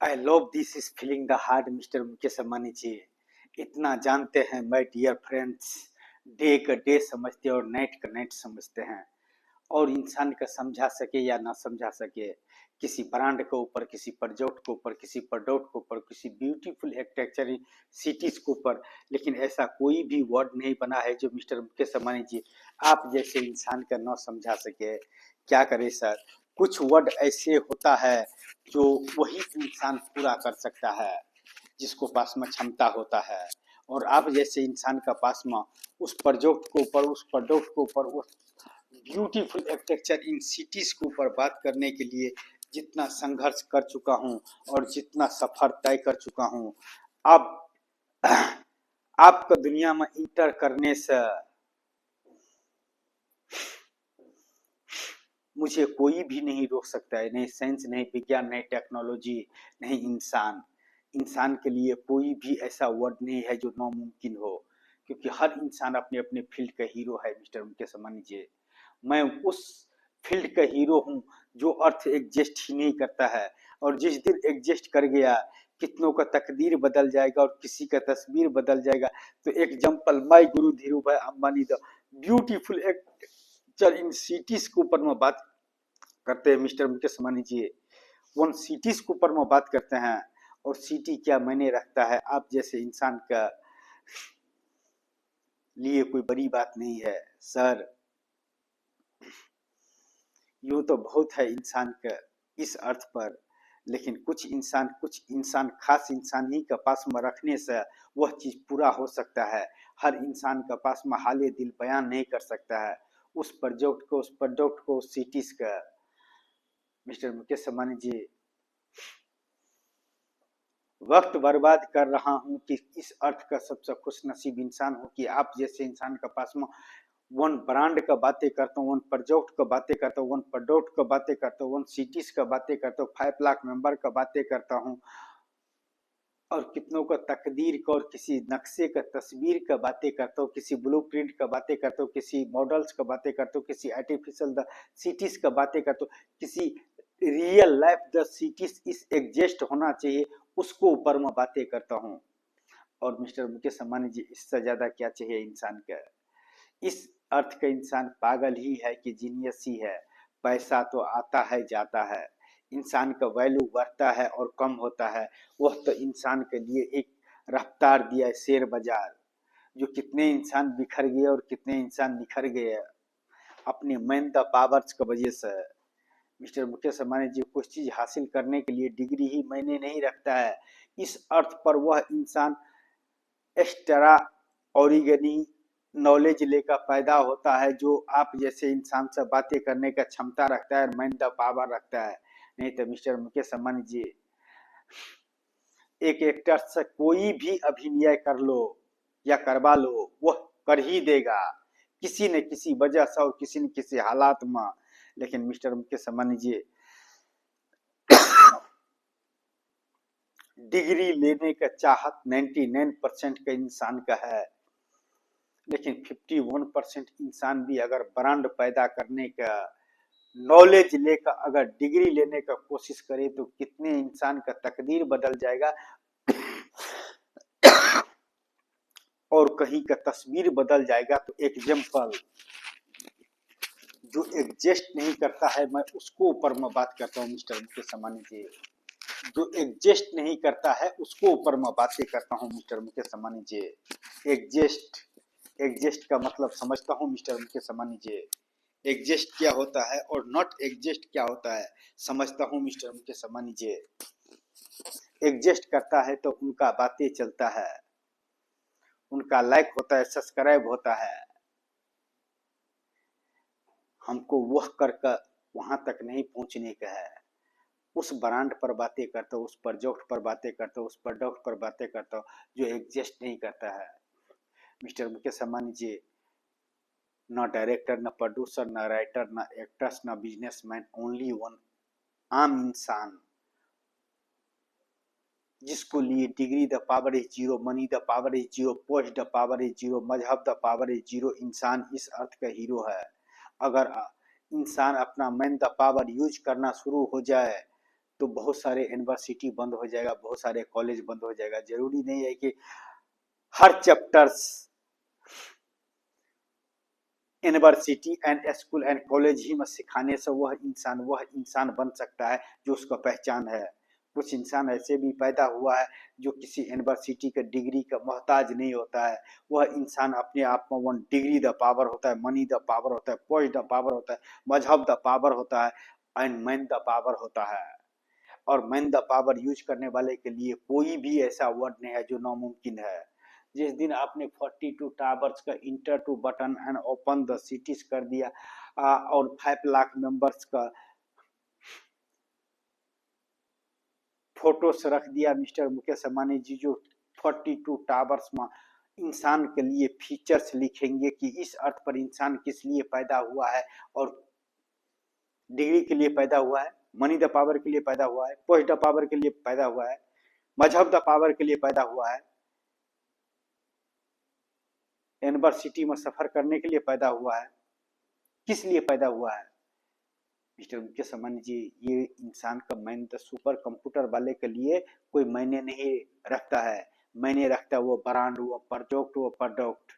I love this is feeling the heart mister Mukesh Ambani ji. इतना जानते हैं माय डियर फ्रेंड्स, डे का डे समझते हैं और नाइट का नाइट समझते हैं। और इंसान का समझा सके या ना समझा सके, किसी ब्रांड के ऊपर, किसी प्रोजेक्ट के ऊपर, किसी प्रोडक्ट के ऊपर, किसी ब्यूटीफुल आर्किटेक्चर सिटीज के ऊपर, लेकिन ऐसा कोई भी वर्ड नहीं बना है जो मिस्टर मुकेश अंबानी जी आप जैसे इंसान का ना समझा सके। क्या करे सर, कुछ वर्ड ऐसे होता है जो वही इंसान पूरा कर सकता है जिसको पास में क्षमता होता है। और आप जैसे इंसान का पास में उस प्रोजेक्ट के ऊपर, उस प्रोडक्ट के ऊपर, उस ब्यूटीफुल आर्किटेक्चर इन सिटीज के ऊपर बात करने के लिए जितना संघर्ष कर चुका हूँ और जितना सफर तय कर चुका हूँ, अब आपका दुनिया में इंटर करने से मुझे कोई भी नहीं रोक सकता है। नहीं साइंस, नहीं विज्ञान, नहीं टेक्नोलॉजी, नहीं इंसान। इंसान के लिए कोई भी ऐसा वर्ड नहीं है जो नामुमकिन हो, क्योंकि हर इंसान अपने अपने फील्ड का हीरो है मिस्टर मुकेश अंबानी जी। मैं उस फील्ड का हीरो हूँ जो अर्थ एग्जिस्ट ही नहीं करता है, और जिस दिन एग्जिस्ट कर गया कितनों का तकदीर बदल जाएगा और किसी का तस्वीर बदल जाएगा। तो एग्जाम्पल माय गुरु धीरू भाई Ambani the beautiful actor in cities के ऊपर में बात करते हैं मिस्टर मुकेश अंबानी जी। उन सिटीज के ऊपर में बात करते हैं, और सिटी क्या मायने रखता है आप जैसे इंसान का लिए कोई बड़ी बात नहीं है सर। यूं तो बहुत है इंसान का इस अर्थ पर, लेकिन कुछ इंसान खास इंसान ही के पास में रखने से वह चीज पूरा हो सकता है। हर इंसान के पास में हाले दिल बयान नहीं कर सकता है उस प्रोजेक्ट को, उस प्रोडक्ट को, उस सिटीज का। मिस्टर मुकेश अंबानी जी, वक्त बर्बाद कर रहा हूं कि इस अर्थ का सबसे खुश नसीब इंसान हूं कि आप जैसे इंसान के पास में वन ब्रांड का बातें करता हूँ, वन प्रोजेक्ट का बातें करता हूँ, वन प्रोडक्ट का बातें करता हूँ, वन सिटीज का बातें करता हूँ, 5 लाख मेंबर का बातें करता हूँ, और कितनों का तकदीर का और किसी नक्शे का तस्वीर का बातें करता हूँ, किसी ब्लूप्रिंट का बातें करता हूँ, किसी मॉडल्स का बातें करता हूँ, किसी आर्टिफिशियल द सिटीज का बातें करता हूँ, किसी रियल लाइफ द सिटीज इस एग्जिस्ट होना चाहिए उसको ऊपर में बातें करता हूँ। और मिस्टर मुकेश अंबानी जी, इससे ज्यादा क्या चाहिए इंसान का। इस अर्थ का इंसान पागल ही है कि जीनियस ही है। पैसा तो आता है जाता है, इंसान का वैल्यू बढ़ता है और कम होता है। वह तो इंसान के लिए एक रफ्तार दिया है शेयर बाजार, जो कितने इंसान बिखर गए और कितने इंसान निखर गए अपने मैन द पावर्स की वजह से। मिस्टर मुकेश अंबानी जी, कुछ चीज हासिल करने के लिए डिग्री ही मायने नहीं रखता है। इस अर्थ पर वह इंसान एक्स्ट्रा ऑरिगनी नॉलेज लेकर पैदा होता है जो आप जैसे इंसान से बातें करने का क्षमता रखता है, माइंड द पावर रखता है। नहीं तो मिस्टर मुकेश अंबानी जी, एक एक्टर से कोई भी अभिनय कर लो या करवा लो, वह कर ही देगा किसी न किसी वजह से और किसी न किसी हालात में। लेकिन मिस्टर मुकेश अंबानी जी, डिग्री लेने का चाहत 99% का इंसान का है, लेकिन 51% इंसान भी अगर ब्रांड पैदा करने का नॉलेज लेकर अगर डिग्री लेने का कोशिश करे तो कितने इंसान का तकदीर बदल जाएगा और कहीं का तस्वीर बदल जाएगा। तो एग्जाम्पल जो एग्जिस्ट नहीं करता है, मैं उसको ऊपर में बात करता हूँ मिस्टर मुकेश अंबानी जी। जो एग्जिस्ट नहीं करता है उसको ऊपर में बातें करता हूँ मिस्टर मुकेश अंबानी जी। एग्जिस्ट, एग्जिस्ट का मतलब समझता हूँ मिस्टर मुकेश अंबानी जी। एग्जिस्ट क्या होता है और नॉट एग्जिस्ट क्या होता है समझता हूँ मिस्टर मुकेश अंबानी जी। एग्जिस्ट करता है तो उनका बातें चलता है, उनका लाइक होता है, सब्सक्राइब होता है। हमको वह कर वहां तक नहीं पहुंचने का है। उस ब्रांड पर बातें करता हूँ, उस प्रोजेक्ट पर बातें करता हूँ, उस प्रोडक्ट पर बातें करता हूँ जो एग्जिस्ट नहीं करता है। मिस्टर मुकेश अंबानी जी, न डायरेक्टर, न प्रोड्यूसर, न राइटर, न एक्टर्स, न बिजनेसमैन, ओनली वन आम इंसान जिसको लिए degree the power is zero, money the power is zero, post the power is zero, मजहब द पावर इज जीरो। इंसान इस अर्थ का हीरो है। अगर इंसान अपना मैन द पावर यूज करना शुरू हो जाए तो बहुत सारे यूनिवर्सिटी बंद हो जाएगा, बहुत सारे कॉलेज बंद हो जाएगा। जरूरी नहीं है कि हर chapters university and school and college ही में सिखाने से वह इंसान बन सकता है जो उसका पहचान है। कुछ इंसान ऐसे भी पैदा हुआ है जो किसी यूनिवर्सिटी के डिग्री का मोहताज नहीं होता है। वह इंसान अपने आप में वन डिग्री द पावर होता है, मनी द पावर होता है, पोस्ट द पावर होता है, मजहब द पावर होता है एंड मैन द पावर होता है। और मैन द पावर यूज करने वाले के लिए कोई भी ऐसा वर्ड नहीं है जो नामुमकिन है। जिस दिन आपने 42 टावर्स का enter two button and open the cities कर दिया और 5 लाख मेंबर्स का फोटोस रख दिया मिस्टर मुकेश अंबानी जी, जो 42 टावर्स में इंसान के लिए फीचर्स लिखेंगे कि इस अर्थ पर इंसान किस लिए पैदा हुआ है और डिग्री के लिए पैदा हुआ है, मनी द पावर के लिए पैदा हुआ है, पोस्ट द पावर के लिए पैदा हुआ है, मजहब द पावर के लिए पैदा हुआ है, यूनिवर्सिटी में सफर करने के लिए पैदा हुआ है, किस लिए पैदा हुआ है मिस्टर मुकेश अंबानी जी। ये इंसान का मायने तो सुपर कंप्यूटर वाले के लिए कोई मायने नहीं रखता है। मायने रखता है वो ब्रांड, वो प्रोडक्ट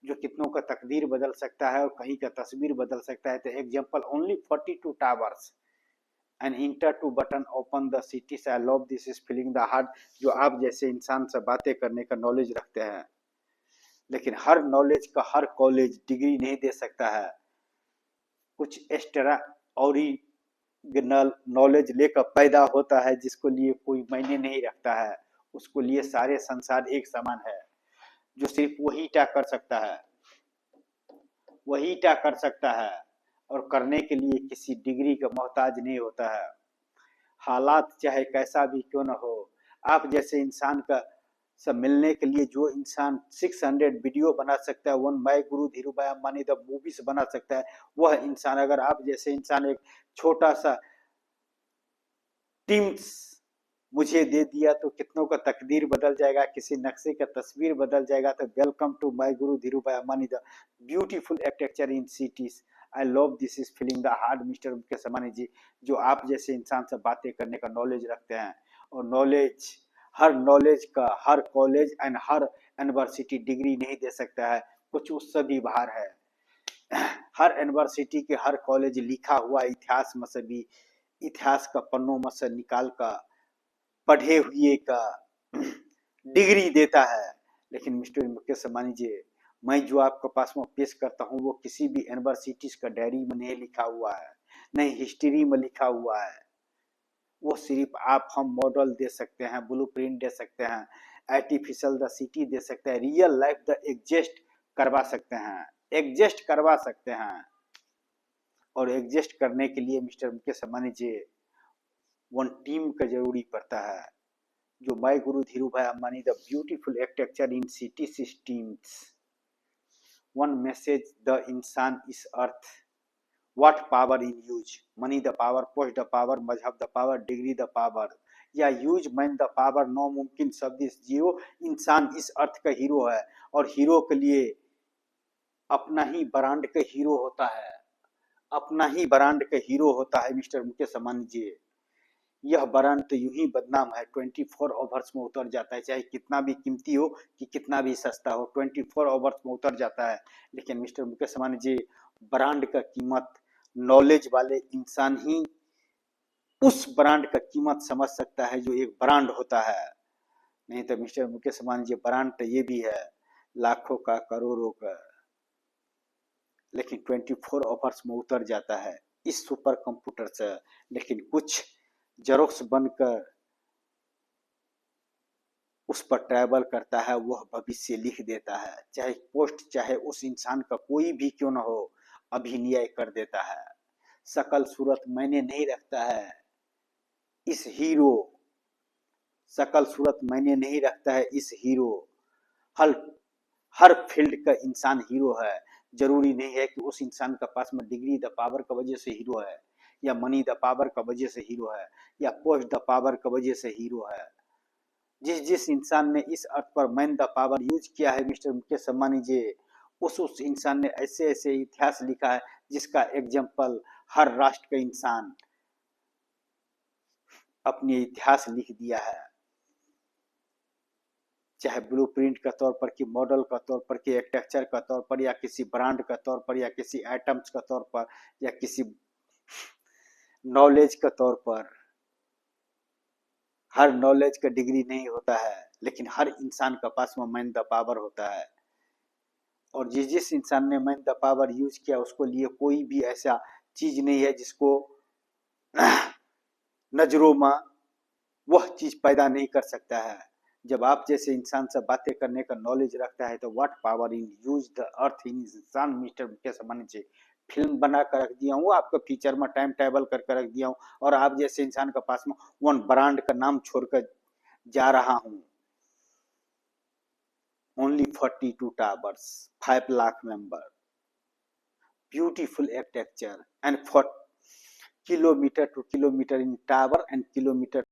जो कितनों का तकदीर बदल सकता है और कहीं का तस्वीर बदल सकता है। तो example only 42 towers and enter two button open the cities, I love this is feeling the heart. जो आप जैसे इंसान से बातें करने का नॉलेज रखते हैं, लेकिन हर नॉलेज का हर कॉलेज डिग्री नहीं दे सकता है। कुछ एक्स्ट्रा ओरिजिनल नॉलेज लेकर पैदा होता है जिसको लिए कोई मायने नहीं रखता है। उसको लिए सारे संसार एक समान है। जो सिर्फ वही क्या कर सकता है, वही क्या कर सकता है और करने के लिए किसी डिग्री का मोहताज नहीं होता है। हालात चाहे कैसा भी क्यों न हो, आप जैसे इंसान का सब मिलने के लिए जो इंसान 600 वीडियो बना सकता है, one my Guru Dhirubhai Ambani the movies बना सकता है, वह इंसान अगर आप जैसे इंसान एक छोटा सा टीम्स मुझे दे दिया तो कितनों का तकदीर बदल जाएगा, किसी नक्शे का तस्वीर बदल जाएगा। तो welcome to my guru Dhirubhai Ambani the beautiful architecture in cities, I love this is feeling the heart mister Mukesh Ambani ji. जो आप जैसे इंसान से बातें करने का नॉलेज रखते हैं, और नॉलेज का हर कॉलेज एंड हर यूनिवर्सिटी डिग्री नहीं दे सकता है। कुछ उससे भी बाहर है। हर यूनिवर्सिटी के हर कॉलेज लिखा हुआ इतिहास में से भी, इतिहास का पन्नों में से निकाल का पढ़े हुए का डिग्री देता है। लेकिन मिस्टर मुकेश अंबानी जी, मैं जो आपके पास में पेश करता हूँ वो किसी भी यूनिवर्सिटी का डायरी में नहीं लिखा हुआ है, नहीं हिस्ट्री में लिखा हुआ है। वो सिर्फ आप हम मॉडल दे सकते हैं, ब्लूप्रिंट दे सकते हैं, आर्टिफिशियल द सिटी दे सकते हैं, रियल लाइफ द एग्जिस्ट करवा सकते हैं, एग्जिस्ट करवा सकते हैं। और एग्जिस्ट करने के लिए mister Mukesh Ambani ji one team का जरूरी पड़ता है। जो my guru Dhirubhai Ambani the beautiful architecture in city systems, one message the इंसान is earth, what power in use, money the power, post the power, मजहब the power, degree the power, या use man the power, no मुमकिन शब्द इस zero. इंसान is अर्थ का hero है और हीरो के लिए अपना ही ब्रांड का हीरो होता है, अपना ही ब्रांड का हीरो होता है मिस्टर मुकेश अंबानी जी। यह ब्रांड तो यूं ही बदनाम है, 24 ओवर्स में उतर जाता है, चाहे कितना भी कीमती हो कि कितना भी सस्ता हो, 24 ओवर्स में उतर जाता है। लेकिन मिस्टर मुकेश अंबानी जी, ब्रांड का कीमत नॉलेज वाले इंसान ही उस ब्रांड का कीमत समझ सकता है जो एक ब्रांड होता है। नहीं तो मिस्टर मुकेश अंबानी जी, ब्रांड तो ये भी है लाखों का, करोड़ों का, लेकिन 24 ओवर्स में उतर जाता है इस सुपर कंप्यूटर से। लेकिन कुछ जेरोक्स बनकर उस पर ट्रैवल करता है, वह भविष्य लिख देता है, चाहे पोस्ट चाहे उस इंसान का कोई भी क्यों न हो, अभिनय कर देता है। शकल सूरत मायने नहीं रखता है इस हीरो, शकल सूरत मायने नहीं रखता है इस हीरो। हर हर फील्ड का इंसान हीरो है। जरूरी नहीं है कि उस इंसान के पास में डिग्री द पावर की वजह से हीरो है, या मनी द पावर की वजह से हीरो है, या पोस्ट द पावर की वजह से हीरो है। जिस जिस इंसान ने इस अर्थ पर मैन द पावर यूज किया है मिस्टर मुकेश अंबानी जी, उस इंसान ने ऐसे ऐसे इतिहास लिखा है जिसका एग्जाम्पल हर राष्ट्र का इंसान अपनी इतिहास लिख दिया है, चाहे ब्लूप्रिंट का तौर पर, कि मॉडल का तौर पर, कि स्ट्रक्चर का तौर पर, या किसी ब्रांड का तौर पर, या किसी आइटम्स का तौर पर, या किसी नॉलेज का तौर पर। हर नॉलेज का डिग्री नहीं होता है, लेकिन हर इंसान के पास में मैन द पावर होता है। और जिस जिस इंसान ने मैन द पावर यूज किया, उसको लिए कोई भी ऐसा चीज नहीं है जिसको नजरों में वह चीज पैदा नहीं कर सकता है। जब आप जैसे इंसान से बातें करने का नॉलेज रखता है, तो what power in use the earth in इंसान मिस्टर मुकेश अंबानी जी। फिल्म बना कर रख दिया हूँ, आपको फीचर में टाइम टेबल करके रख दिया हूँ, और आप जैसे इंसान के पास में वन ब्रांड का नाम छोड़कर जा रहा हूँ। Only 42 towers, 5 lakh member, beautiful architecture, and for kilometer to kilometer in tower and kilometer